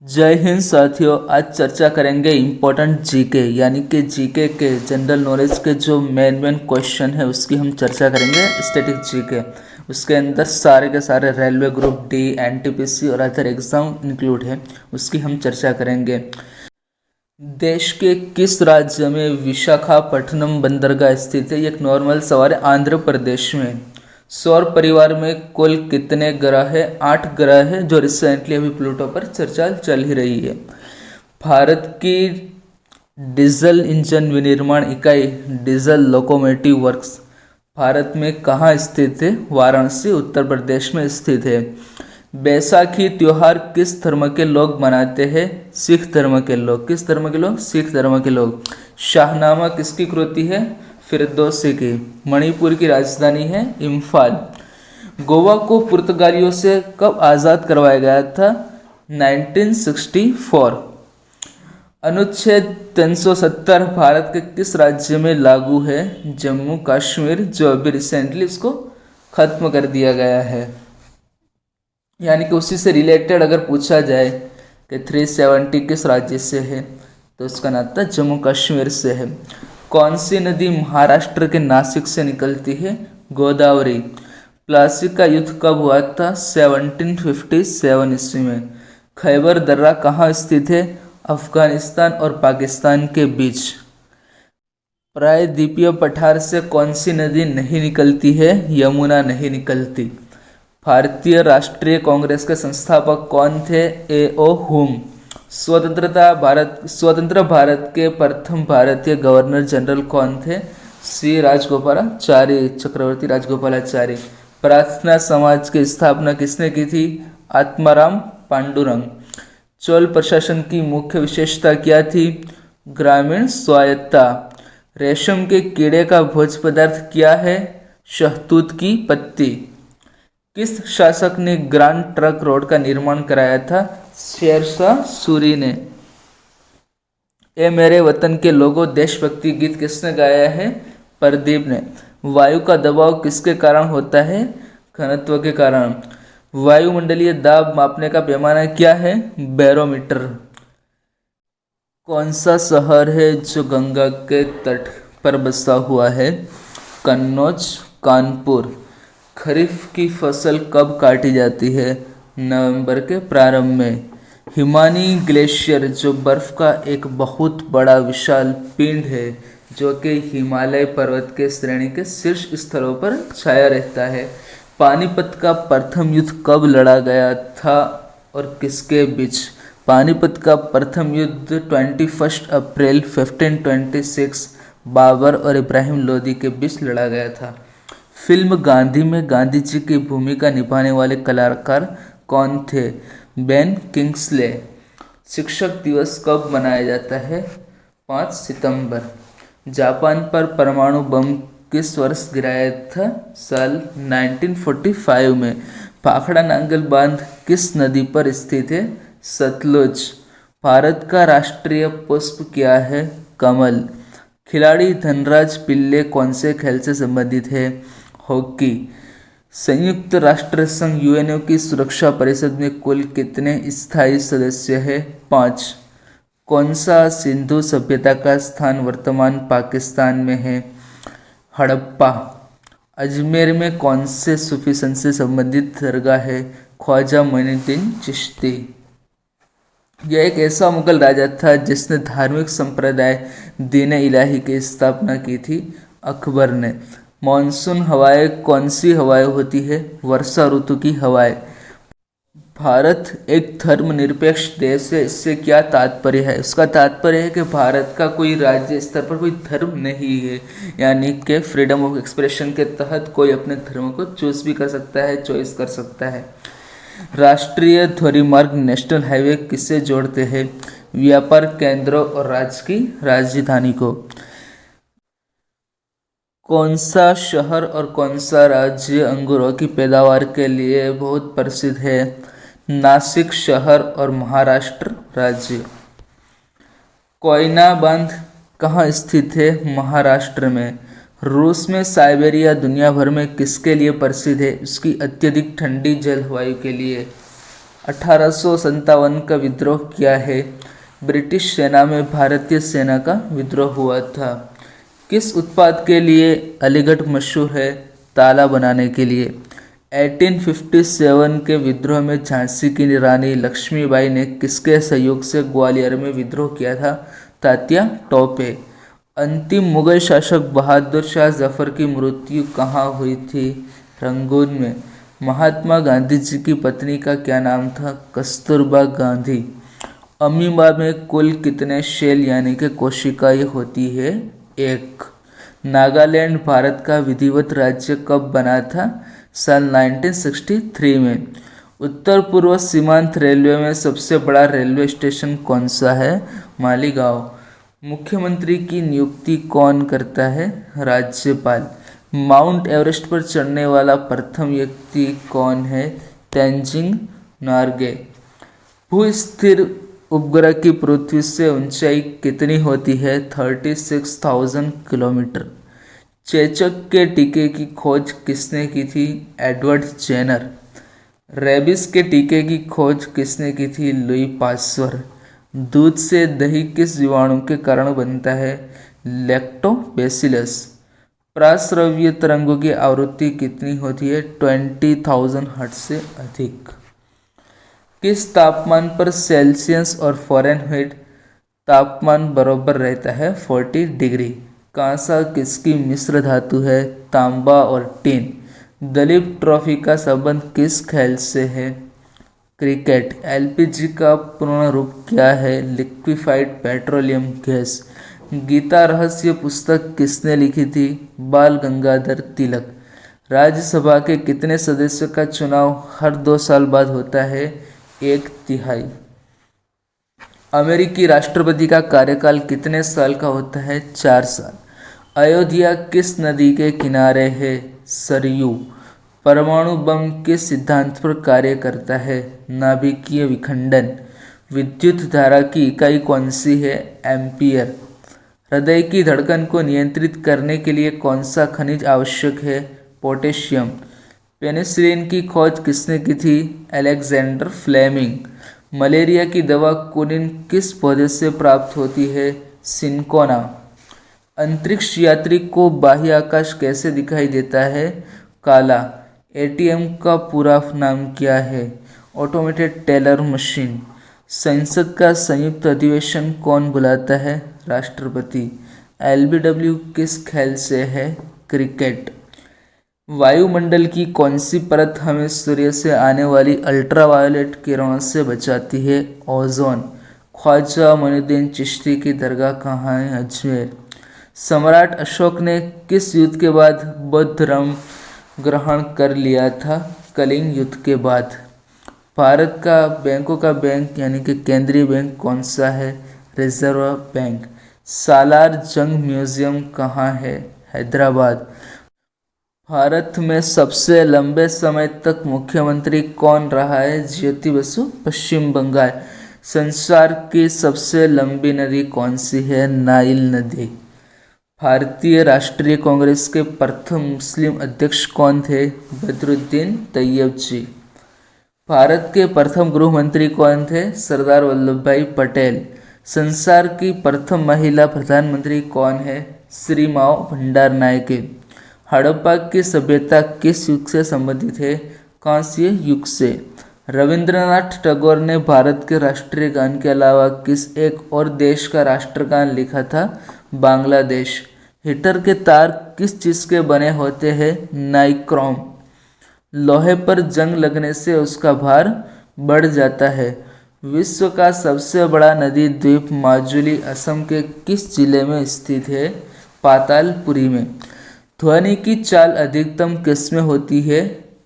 जय हिंद साथियों। आज चर्चा करेंगे इम्पोर्टेंट जीके यानी कि जीके के जनरल नॉलेज के जो मेन क्वेश्चन है उसकी हम चर्चा करेंगे। स्टैटिक जीके उसके अंदर सारे के सारे रेलवे ग्रुप डी, एनटीपीसी और अदर एग्जाम इंक्लूड है, उसकी हम चर्चा करेंगे। देश के किस राज्य में विशाखापट्टनम बंदरगाह स्थित है? ये एक नॉर्मल सवाल है। आंध्र प्रदेश में। सौर परिवार में कुल कितने ग्रह है? 8 ग्रह है, जो रिसेंटली अभी प्लूटो पर चर्चा चल ही रही है। भारत की डीजल इंजन विनिर्माण इकाई डीजल लोकोमोटिव वर्क्स भारत में कहाँ स्थित है? वाराणसी उत्तर प्रदेश में स्थित है। बैसाखी त्योहार किस धर्म के लोग मनाते हैं? सिख धर्म के लोग। किस धर्म के लोग? सिख धर्म के लोग। शाहनामा किसकी कृति है? फिरदौसी की। मणिपुर की राजधानी है इम्फाल। गोवा को पुर्तगालियों से कब आज़ाद करवाया गया था? 1964। अनुच्छेद 370 भारत के किस राज्य में लागू है? जम्मू कश्मीर, जो अभी रिसेंटली इसको खत्म कर दिया गया है। यानी कि उसी से रिलेटेड अगर पूछा जाए कि 370 किस राज्य से है, तो उसका नाता जम्मू कश्मीर से है। कौन सी नदी महाराष्ट्र के नासिक से निकलती है? गोदावरी। प्लासी का युद्ध कब हुआ था? 1757 ईस्वी में। खैबर दर्रा कहाँ स्थित है? अफगानिस्तान और पाकिस्तान के बीच। प्रायद्वीपीय पठार से कौन सी नदी नहीं निकलती है? यमुना नहीं निकलती। भारतीय राष्ट्रीय कांग्रेस के संस्थापक कौन थे? ए.ओ. हुम। स्वतंत्र भारत के प्रथम भारतीय गवर्नर जनरल कौन थे? सी राजगोपालाचारी, चक्रवर्ती राजगोपालाचारी। प्रार्थना समाज की स्थापना किसने की थी? आत्माराम पांडुरंग। चोल प्रशासन की मुख्य विशेषता क्या थी? ग्रामीण स्वायत्तता। रेशम के कीड़े का भोज्य पदार्थ क्या है? शहतूत की पत्ती। किस शासक ने ग्रांड ट्रंक रोड का निर्माण कराया था? शेरशाह सूरी ने। ए मेरे वतन के लोगों देशभक्ति गीत किसने गाया है? प्रदीप ने। वायु का दबाव किसके कारण होता है? घनत्व के कारण। वायुमंडलीय दाब मापने का पैमाना क्या है? बैरोमीटर। कौन सा शहर है जो गंगा के तट पर बसा हुआ है? कन्नौज, कानपुर। खरीफ की फसल कब काटी जाती है? नवंबर के प्रारंभ में। हिमानी ग्लेशियर जो बर्फ का एक बहुत बड़ा विशाल पिंड है, जो कि हिमालय पर्वत के श्रेणी के शीर्ष स्थलों पर छाया रहता है। पानीपत का प्रथम युद्ध कब लड़ा गया था और किसके बीच? पानीपत का प्रथम युद्ध 21 अप्रैल 1526 बाबर और इब्राहिम लोदी के बीच लड़ा गया था। फिल्म गांधी में गांधी जी की भूमिका निभाने वाले कलाकार कौन थे? Ben Kingsley. शिक्षक दिवस कब मनाया जाता है? 5 सितंबर। जापान पर परमाणु बम किस वर्ष गिराया था? साल 1945 में। भाखड़ा नांगल बांध किस नदी पर स्थित है? सतलुज। भारत का राष्ट्रीय पुष्प क्या है? कमल। खिलाड़ी धनराज पिल्ले कौन से खेल से संबंधित है? हॉकी। संयुक्त राष्ट्र संघ यूएनओ की सुरक्षा परिषद में कुल कितने स्थायी सदस्य हैं? 5। कौन सा सिंधु सभ्यता का स्थान वर्तमान पाकिस्तान में है? हड़प्पा। अजमेर में कौन से सूफी संत से संबंधित दरगाह है? ख्वाजा मोइनुद्दीन चिश्ती। यह एक ऐसा मुगल राजा था जिसने धार्मिक संप्रदाय दीन इलाही की स्थापना की थी अकबर ने। मॉनसून हवाएं कौन सी हवाएं होती है? वर्षा ऋतु की हवाएं। भारत एक धर्मनिरपेक्ष देश है, इससे क्या तात्पर्य है? इसका तात्पर्य है कि भारत का कोई राज्य स्तर पर कोई धर्म नहीं है, यानी कि फ्रीडम ऑफ एक्सप्रेशन के तहत कोई अपने धर्म को चूज भी कर सकता है, चॉइस कर सकता है। राष्ट्रीय धोरीमार्ग नेशनल हाईवे किससे जोड़ते हैं? व्यापार केंद्रों और राज्य की राजधानी को। कौन सा शहर और कौन सा राज्य अंगूरों की पैदावार के लिए बहुत प्रसिद्ध है? नासिक शहर और महाराष्ट्र राज्य। कोयना बांध कहाँ स्थित है? महाराष्ट्र में। रूस में साइबेरिया दुनिया भर में किसके लिए प्रसिद्ध है? उसकी अत्यधिक ठंडी जलवायु के लिए। 1857 का विद्रोह क्या है? ब्रिटिश सेना में भारतीय सेना का विद्रोह हुआ था। किस उत्पाद के लिए अलीगढ़ मशहूर है? ताला बनाने के लिए। 1857 के विद्रोह में झांसी की रानी लक्ष्मीबाई ने किसके सहयोग से ग्वालियर में विद्रोह किया था? तात्या टोपे। अंतिम मुगल शासक बहादुर शाह जफर की मृत्यु कहाँ हुई थी? रंगून में। महात्मा गांधी जी की पत्नी का क्या नाम था? कस्तूरबा गांधी। अमीबा में कुल कितने शेल यानी कि कोशिकाएं होती है? एक। नागालैंड भारत का विधिवत राज्य कब बना था? सन 1963 में। उत्तर पूर्व सीमांत रेलवे में सबसे बड़ा रेलवे स्टेशन कौन सा है? मालीगांव। मुख्यमंत्री की नियुक्ति कौन करता है? राज्यपाल। माउंट एवरेस्ट पर चढ़ने वाला प्रथम व्यक्ति कौन है? तेंजिंग नोर्गे। भूस्थिर उपग्रह की पृथ्वी से ऊंचाई कितनी होती है? 36,000 किलोमीटर। चेचक के टीके की खोज किसने की थी? Edward Jenner. रेबिस के टीके की खोज किसने की थी? Louis Pasteur. दूध से दही किस जीवाणु के कारण बनता है? लैक्टोबैसिलस। प्राश्रव्य तरंगों की आवृत्ति कितनी होती है? 20,000 हर्ट्ज से अधिक। किस तापमान पर सेल्सियस और फ़ारेनहाइट तापमान बराबर रहता है? 40 डिग्री। कांसा किसकी मिश्र धातु है? तांबा और टिन। दलीप ट्रॉफी का संबंध किस खेल से है? क्रिकेट। एलपीजी का पूर्ण रूप क्या है? Liquefied petroleum gas. गीता रहस्य पुस्तक किसने लिखी थी? बाल गंगाधर तिलक। राज्यसभा के कितने सदस्यों का चुनाव हर 2 साल बाद होता है? 1/3। अमेरिकी राष्ट्रपति का कार्यकाल कितने साल का होता है? 4 साल। अयोध्या किस नदी के किनारे है? सरयू। परमाणु बम किस सिद्धांत पर कार्य करता है? नाभिकीय विखंडन। विद्युत धारा की इकाई कौन सी है? एम्पियर। हृदय की धड़कन को नियंत्रित करने के लिए कौन सा खनिज आवश्यक है? पोटेशियम। पेनिसिलिन की खोज किसने की थी? Alexander Fleming. मलेरिया की दवा कुनिन किस पौधे से प्राप्त होती है? सिनकोना। अंतरिक्ष यात्री को बाह्य आकाश कैसे दिखाई देता है? काला। एटीएम का पूरा नाम क्या है? Automated teller machine. संसद का संयुक्त अधिवेशन कौन बुलाता है? राष्ट्रपति। एलबीडब्ल्यू किस खेल से है? क्रिकेट। वायुमंडल की कौन सी परत हमें सूर्य से आने वाली अल्ट्रावायलेट किरणों से बचाती है? ओजोन। ख्वाजा मोइनुद्दीन चिश्ती की दरगाह कहाँ है? अजमेर। सम्राट अशोक ने किस युद्ध के बाद बौद्ध धर्म ग्रहण कर लिया था? कलिंग युद्ध के बाद। भारत का बैंकों का बैंक यानी कि केंद्रीय बैंक कौन सा है? Reserve bank. सालार जंग म्यूजियम कहाँ है? हैदराबाद। भारत में सबसे लंबे समय तक मुख्यमंत्री कौन रहा है? ज्योति बसु, पश्चिम बंगाल। संसार की सबसे लंबी नदी कौन सी है? नाइल नदी। भारतीय राष्ट्रीय कांग्रेस के प्रथम मुस्लिम अध्यक्ष कौन थे? बदरुद्दीन तैयब जी। भारत के प्रथम गृह मंत्री कौन थे? सरदार वल्लभ भाई पटेल। संसार की प्रथम महिला प्रधानमंत्री कौन है? श्री माओ भंडार नायके। हड़प्पा की सभ्यता किस युग से संबंधित है? कांस्य युग से। रविंद्रनाथ टैगोर ने भारत के राष्ट्रीय गान के अलावा किस एक और देश का राष्ट्रगान लिखा था? बांग्लादेश। हीटर के तार किस चीज़ के बने होते हैं? नाइक्रोम। लोहे पर जंग लगने से उसका भार बढ़ जाता है। विश्व का सबसे बड़ा नदी द्वीप माजुली असम के किस जिले में स्थित है? पातालपुरी में। ध्वनि की चाल अधिकतम किस में होती है?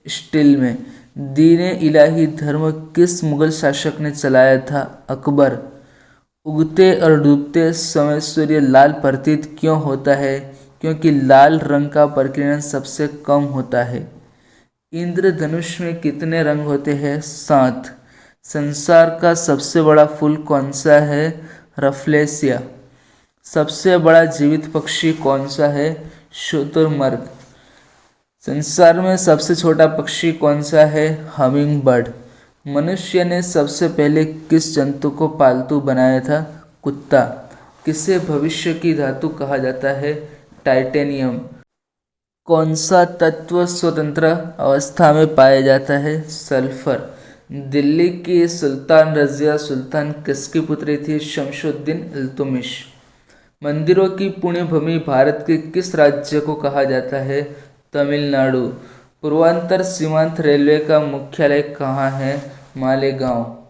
स्टील में। दीन इलाही धर्म किस मुगल शासक ने चलाया था? अकबर। उगते और डूबते समय सूर्य लाल प्रतीत क्यों होता है? क्योंकि लाल रंग का प्रकीर्णन सबसे कम होता है। इंद्रधनुष में कितने रंग होते हैं? 7। संसार का सबसे बड़ा फूल कौन सा है? रफलेसिया। सबसे बड़ा जीवित पक्षी कौन सा है? शुतुरमुर्ग। संसार में सबसे छोटा पक्षी कौन सा है? Humming bird. मनुष्य ने सबसे पहले किस जंतु को पालतू बनाया था? कुत्ता। किसे भविष्य की धातु कहा जाता है? टाइटेनियम। कौन सा तत्व स्वतंत्र अवस्था में पाया जाता है? सल्फर। दिल्ली की सुल्तान रजिया सुल्तान किसकी पुत्री थी? शमशुद्दीन इल्तुमिश। मंदिरों की पुण्य भूमि भारत के किस राज्य को कहा जाता है? तमिलनाडु। पूर्वांचल सीमांत रेलवे का मुख्यालय कहाँ है? मालेगांव।